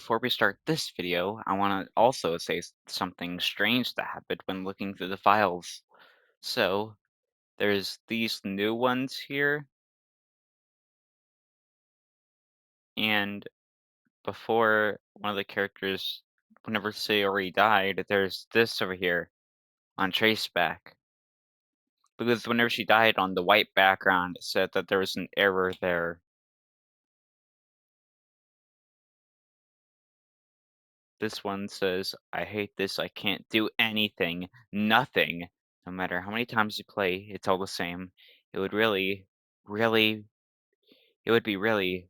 before we start this video, I want to also say something strange that happened when looking through the files. So, there's these new ones here, and before one of the characters, whenever Sayori died, there's this over here on Traceback. Because whenever she died on the white background, it said that there was an error there. This one says, I hate this, I can't do anything, nothing. No matter how many times you play, it's all the same. It would really, it would be really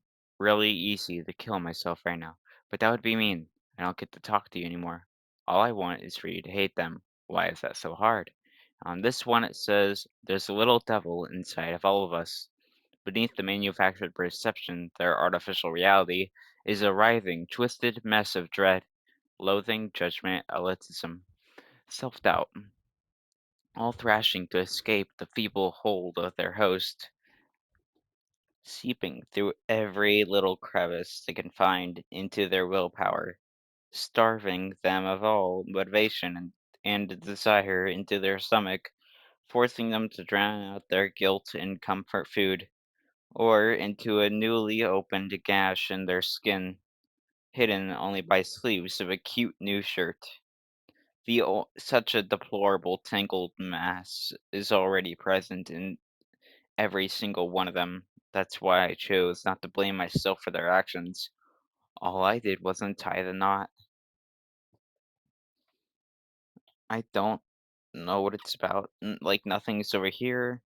easy to kill myself right now. But that would be mean. I don't get to talk to you anymore. All I want is for you to hate them. Why is that so hard? On this one it says, there's a little devil inside of all of us. Beneath the manufactured perception, their artificial reality is a writhing, twisted mess of dread, loathing, judgment, elitism, self-doubt, all thrashing to escape the feeble hold of their host, seeping through every little crevice they can find into their willpower, starving them of all motivation and desire into their stomach, forcing them to drown out their guilt in comfort food, or into a newly opened gash in their skin, hidden only by sleeves of a cute new shirt. Such a deplorable tangled mass is already present in every single one of them. That's why I chose not to blame myself for their actions. All I did was untie the knot. I don't know what it's about. Like, nothing's over here.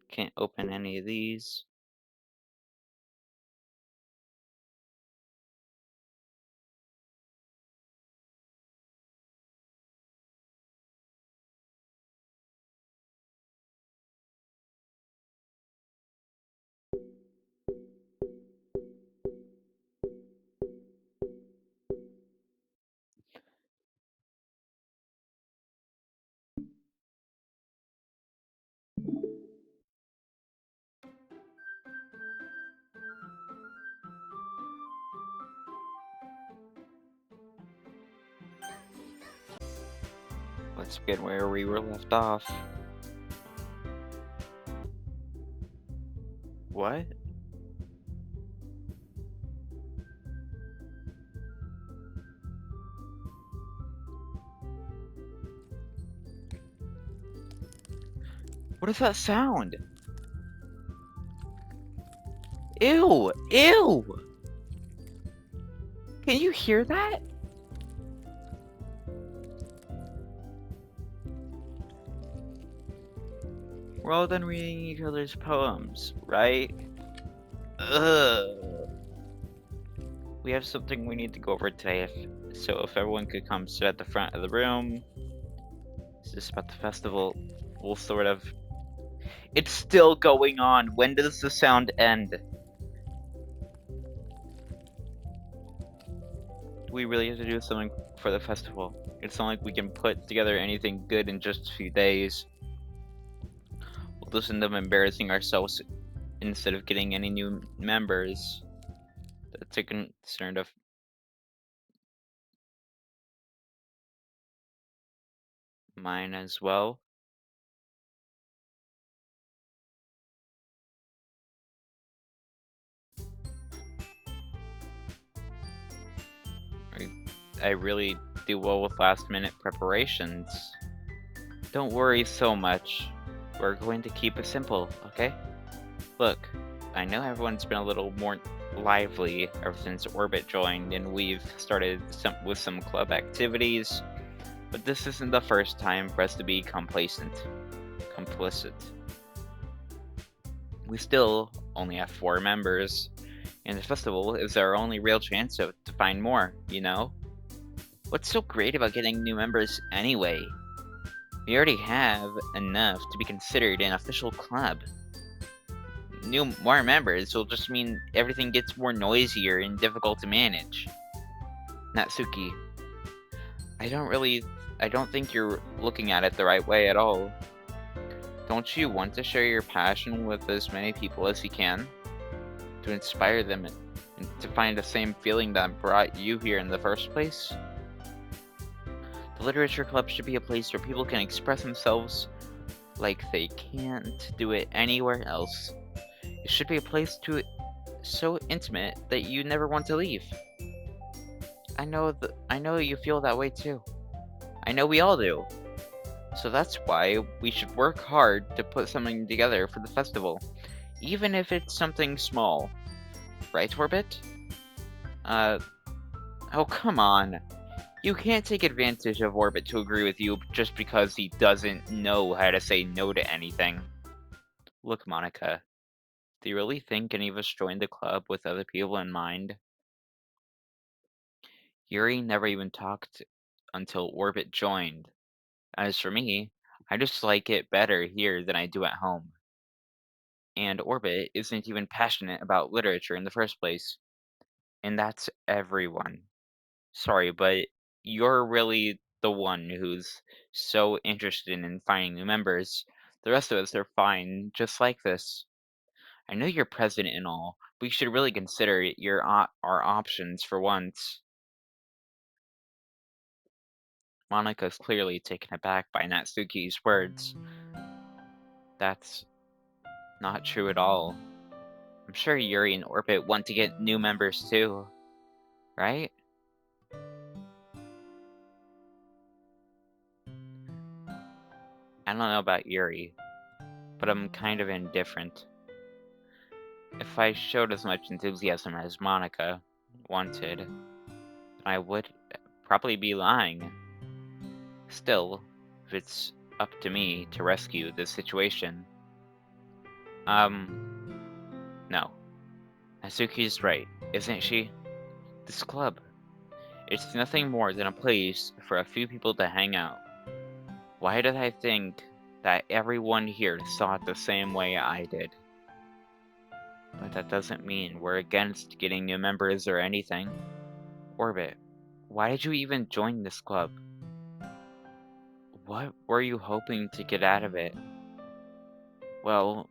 Can't open any of these. Let's begin where we were left off. What? What is that sound? Ew! Ew! Can you hear that? We're all done reading each other's poems, right? Ugh. We have something we need to go over today, so if everyone could come sit at the front of the room. Is this about the festival? We'll sort of... It's still going on! When does the sound end? We really have to do something for the festival. It's not like we can put together anything good in just a few days. We'll just end up embarrassing ourselves instead of getting any new members. That's a concern of mine as well. I really do well with last minute preparations. Don't worry so much. We're going to keep it simple, okay? Look, I know everyone's been a little more lively ever since Orbit joined and we've started with some club activities, but this isn't the first time for us to be complicit. We still only have 4 members, and the festival is our only real chance to find more, you know? What's so great about getting new members anyway? We already have enough to be considered an official club. More members will just mean everything gets more noisier and difficult to manage. Natsuki, I don't really I don't think you're looking at it the right way at all. Don't you want to share your passion with as many people as you can? To inspire them and to find the same feeling that brought you here in the first place? The Literature Club should be a place where people can express themselves like they can't do it anywhere else. It should be a place so intimate that you never want to leave. I know you feel that way too. I know we all do. So that's why we should work hard to put something together for the festival, even if it's something small. Right, Orbit? Uh, oh come on. You can't take advantage of Orbit to agree with you just because he doesn't know how to say no to anything. Look, Monica, do you really think any of us joined the club with other people in mind? Yuri never even talked until Orbit joined. As for me, I just like it better here than I do at home. And Orbit isn't even passionate about literature in the first place. And that's everyone. Sorry, but you're really the one who's so interested in finding new members. The rest of us are fine, just like this. I know you're president and all, but you should really consider our options for once. Monica's clearly taken aback by Natsuki's words. That's not true at all. I'm sure Yuri and Orbit want to get new members too, right? I don't know about Yuri, but I'm kind of indifferent. If I showed as much enthusiasm as Monica wanted, then I would probably be lying. Still, if it's up to me to rescue this situation, no. Natsuki's right, isn't she? This club, it's nothing more than a place for a few people to hang out. Why did I think that everyone here saw it the same way I did? But that doesn't mean we're against getting new members or anything. Orbit, why did you even join this club? What were you hoping to get out of it? Well,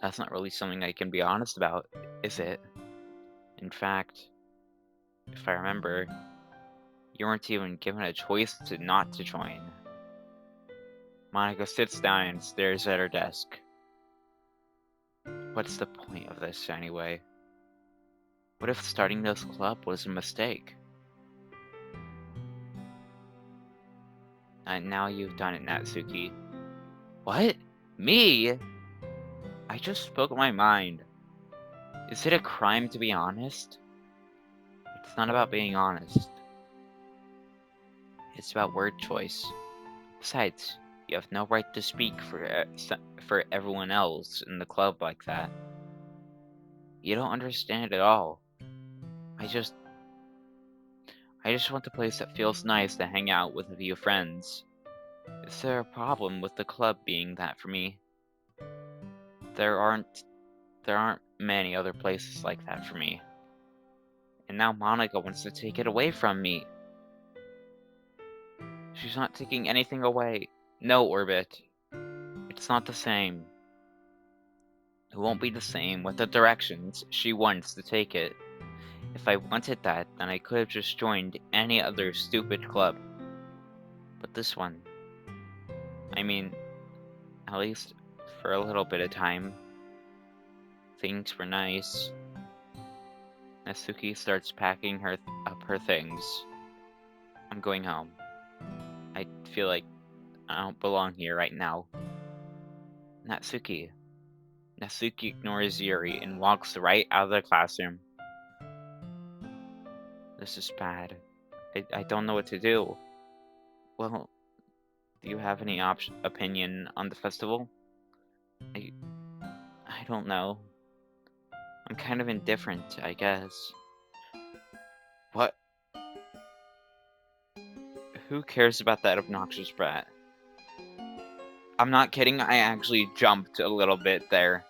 that's not really something I can be honest about, is it? In fact, if I remember, you weren't even given a choice to not to join. Monica sits down and stares at her desk. What's the point of this anyway? What if starting this club was a mistake? And now you've done it, Natsuki. What? Me? I just spoke my mind. Is it a crime to be honest? It's not about being honest. It's about word choice. Besides, you have no right to speak for everyone else in the club like that. You don't understand at all. I just want a place that feels nice to hang out with a few friends. Is there a problem with the club being that for me? There aren't many other places like that for me. And now Monica wants to take it away from me. She's not taking anything away. No, Orbit. It's not the same. It won't be the same with the directions she wants to take it. If I wanted that, then I could have just joined any other stupid club. But this one, I mean, at least for a little bit of time, things were nice. Natsuki starts packing up her things. I'm going home. I feel like I don't belong here right now. Natsuki. Natsuki ignores Yuri and walks right out of the classroom. This is bad. I don't know what to do. Well, do you have any opinion on the festival? I don't know. I'm kind of indifferent, I guess. What? Who cares about that obnoxious brat? I'm not kidding, I actually jumped a little bit there.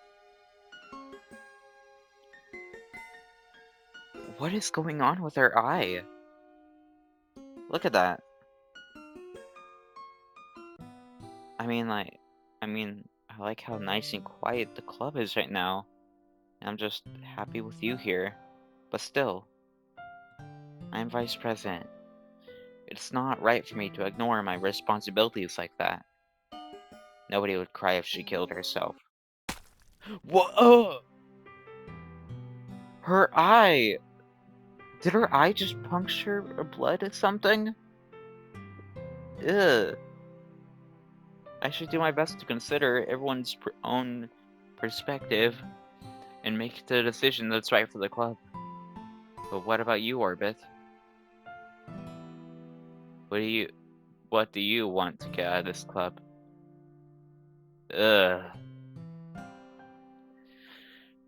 What is going on with her eye? Look at that. I mean, I like how nice and quiet the club is right now. I'm just happy with you here. But still, I'm vice president. It's not right for me to ignore my responsibilities like that. Nobody would cry if she killed herself. What? Her eye! Did her eye just puncture blood or something? Ugh. I should do my best to consider everyone's own perspective and make the decision that's right for the club. But what about you, Orbit? What do you want to get out of this club? Ugh.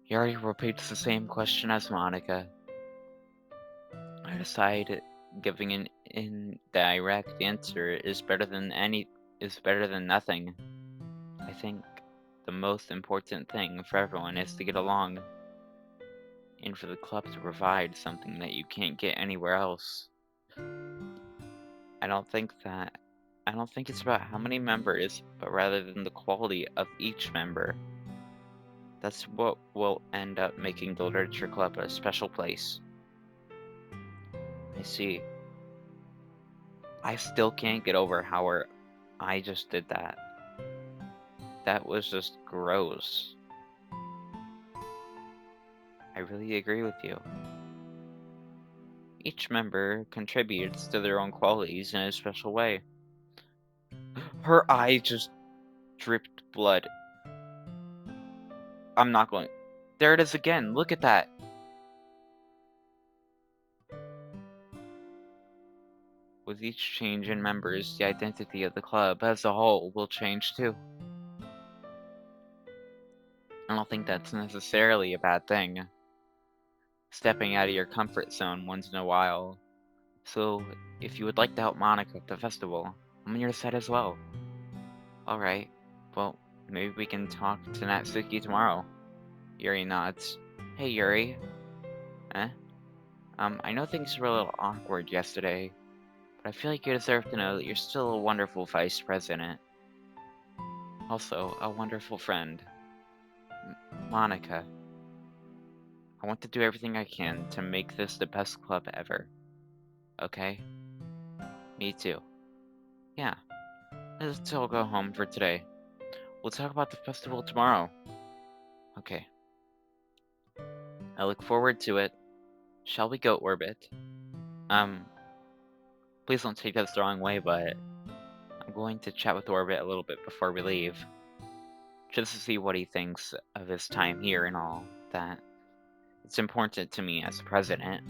Yuri repeats the same question as Monica. I decide giving an indirect answer is better than nothing. I think the most important thing for everyone is to get along, and for the club to provide something that you can't get anywhere else. I don't think it's about how many members, but rather than the quality of each member. That's what will end up making the Literature Club a special place. I see. I still can't get over how I just did that. That was just gross. I really agree with you. Each member contributes to their own qualities in a special way. Her eye just dripped blood. I'm not going. There it is again. Look at that. With each change in members, the identity of the club as a whole will change too. I don't think that's necessarily a bad thing. Stepping out of your comfort zone once in a while. So, if you would like to help Monica at the festival, I'm on your side as well. Alright, well, maybe we can talk to Natsuki tomorrow. Yuri nods. Hey Yuri. Eh? I know things were a little awkward yesterday, but I feel like you deserve to know that you're still a wonderful vice president. Also, a wonderful friend. Monica. I want to do everything I can to make this the best club ever. Okay? Me too. Yeah. Let's all go home for today. We'll talk about the festival tomorrow. Okay. I look forward to it. Shall we go, Orbit? Um, please don't take this the wrong way, but I'm going to chat with Orbit a little bit before we leave. Just to see what he thinks of his time here and all that. It's important to me as president.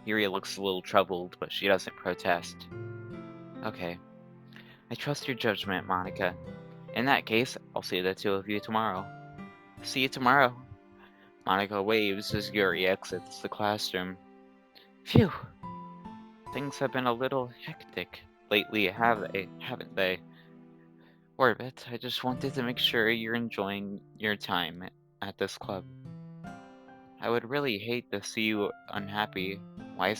Yuri looks a little troubled, but she doesn't protest. Okay. I trust your judgment, Monica. In that case, I'll see the two of you tomorrow. See you tomorrow. Monica waves as Yuri exits the classroom. Phew! Things have been a little hectic lately, haven't they? Orbit, I just wanted to make sure you're enjoying your time at this club. I would really hate to see you unhappy. Why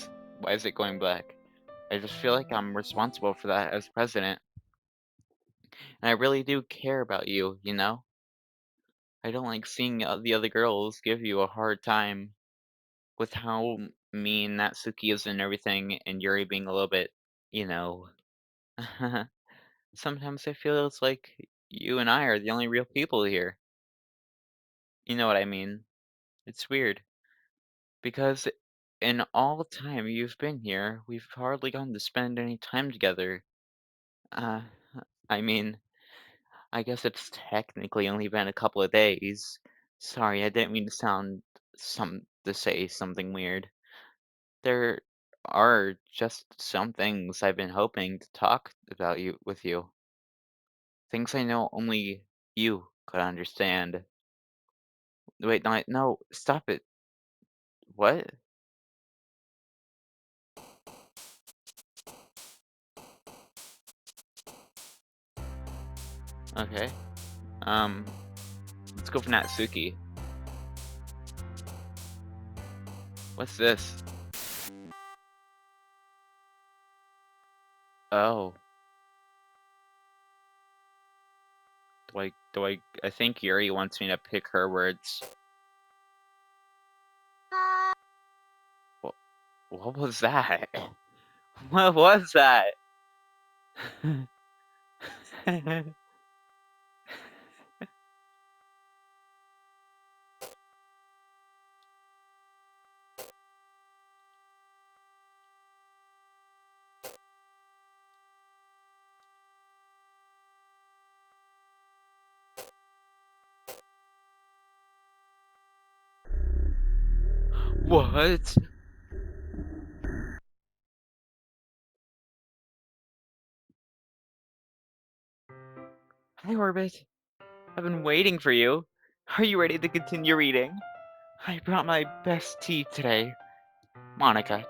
is it going black? I just feel like I'm responsible for that as president, and I really do care about you, you know? I don't like seeing the other girls give you a hard time with how mean Natsuki is and everything, and Yuri being a little bit, you know. Sometimes I feel it's like you and I are the only real people here. You know what I mean? It's weird. Because in all the time you've been here, we've hardly gotten to spend any time together. Uh, I mean, I guess it's technically only been a couple of days. Sorry, I didn't mean to say something weird. There are just some things I've been hoping to talk about with you. Things I know only you could understand. Wait, no, stop it. What? Okay. Um, let's go for Natsuki. What's this? Oh, I think Yuri wants me to pick her words. Wha what was that? What was that? What? Hi, Orbit. I've been waiting for you. Are you ready to continue reading? I brought my best tea today. Monica,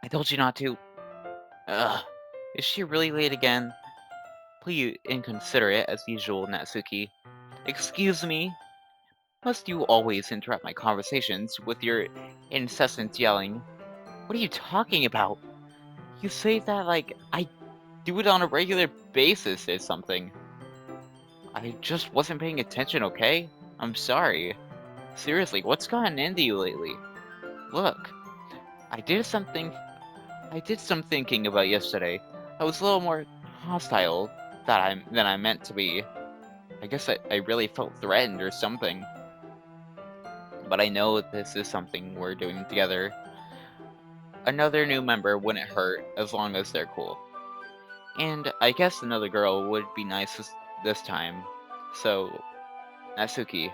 I told you not to. Ugh. Is she really late again? Please inconsiderate as usual, Natsuki. Excuse me? Must you always interrupt my conversations with your incessant yelling? What are you talking about? You say that like I do it on a regular basis or something. I just wasn't paying attention, okay? I'm sorry. Seriously, what's gotten into you lately? Look, I did something I did some thinking about yesterday. I was a little more hostile than I meant to be. I guess I really felt threatened or something. But I know this is something we're doing together. Another new member wouldn't hurt as long as they're cool. And I guess another girl would be nice this time. So, Natsuki,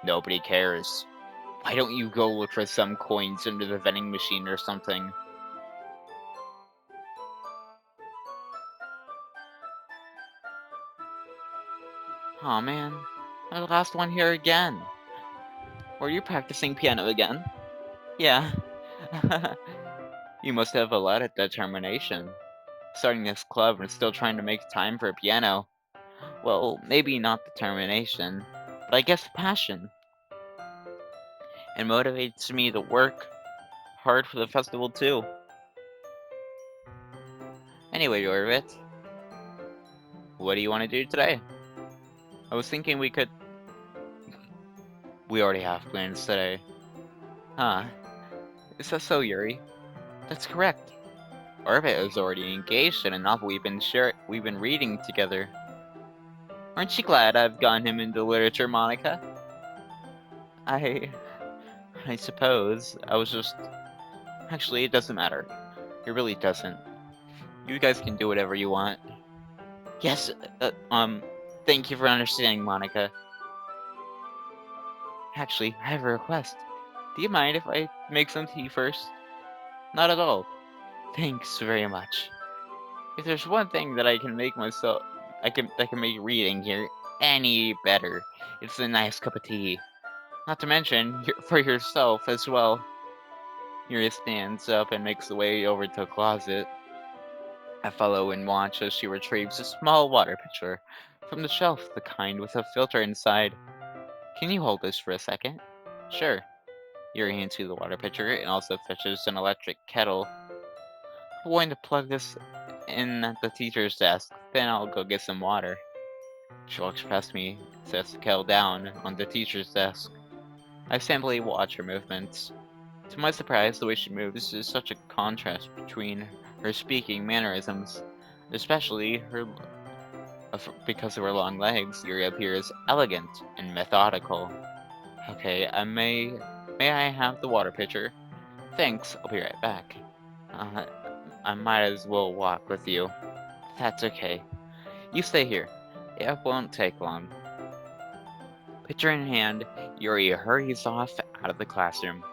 nobody cares. Why don't you go look for some coins under the vending machine or something? Aw man, I'm the last one here again. Were you practicing piano again? Yeah. You must have a lot of determination. Starting this club and still trying to make time for piano. Well, maybe not determination, but I guess passion. It motivates me to work hard for the festival too. Anyway, Jorvit, what do you want to do today? I was thinking we already have plans today. Huh, is that so, Yuri? That's correct. Orbit is already engaged in a novel we've been reading together. Aren't you glad I've gotten him into literature, Monica? I I suppose. I was just actually it doesn't matter. It really doesn't. You guys can do whatever you want. Yes, thank you for understanding, Monica. Actually, I have a request. Do you mind if I make some tea first? Not at all. Thanks very much. If there's one thing that I can make reading here any better, it's a nice cup of tea. Not to mention, for yourself as well. Yuri stands up and makes the way over to a closet. I follow and watch as she retrieves a small water pitcher from the shelf, the kind with a filter inside. Can you hold this for a second? Sure. Yuri into the water pitcher and also fetches an electric kettle. I'm going to plug this in at the teacher's desk, then I'll go get some water. She walks past me, sets the kettle down on the teacher's desk. I simply watch her movements. To my surprise, the way she moves is such a contrast between her speaking mannerisms, especially because of her long legs. Yuri appears elegant and methodical. Okay, may I have the water pitcher? Thanks, I'll be right back. Uh, I might as well walk with you. That's okay. You stay here. It won't take long. Pitcher in hand, Yuri hurries off out of the classroom.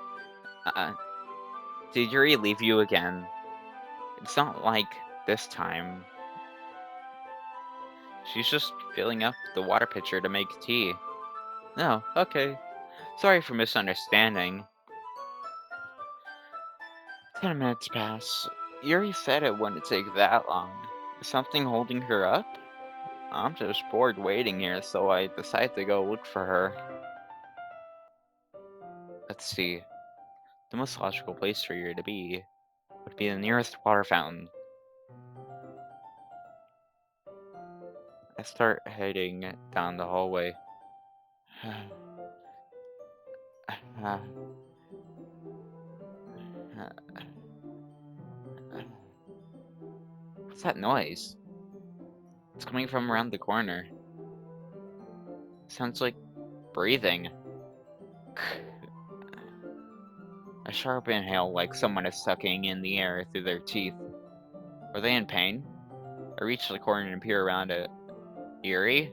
Uh, did Yuri leave you again? It's not like this time. She's just filling up the water pitcher to make tea. No, okay. Sorry for misunderstanding. 10 minutes pass. Yuri said it wouldn't take that long. Is something holding her up? I'm just bored waiting here, so I decide to go look for her. Let's see. The most logical place for Yuri to be would be the nearest water fountain. I start heading down the hallway. What's that noise? It's coming from around the corner. Sounds like breathing. A sharp inhale like someone is sucking in the air through their teeth. Are they in pain? I reach the corner and peer around it. Yuri?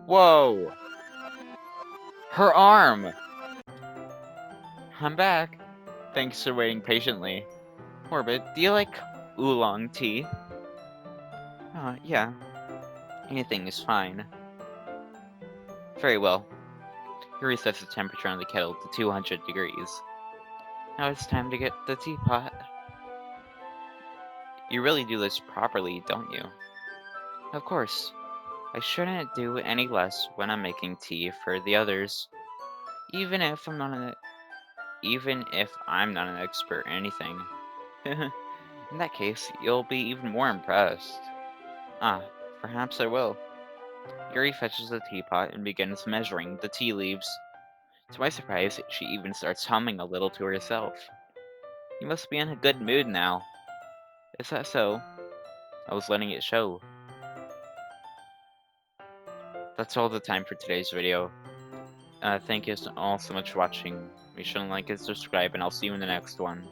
Whoa! Her arm! I'm back. Thanks for waiting patiently. Orbit, do you like oolong tea? Yeah. Anything is fine. Very well. Yuri sets the temperature on the kettle to 200 degrees. Now it's time to get the teapot. You really do this properly, don't you? Of course. I shouldn't do any less when I'm making tea for the others. Even if I'm not an expert in anything. In that case, you'll be even more impressed. Ah, perhaps I will. Yuri fetches the teapot and begins measuring the tea leaves. To my surprise, she even starts humming a little to herself. You must be in a good mood now. Is that so? I was letting it show. That's all the time for today's video. Thank you all so much for watching. Be sure to like and subscribe, and I'll see you in the next one.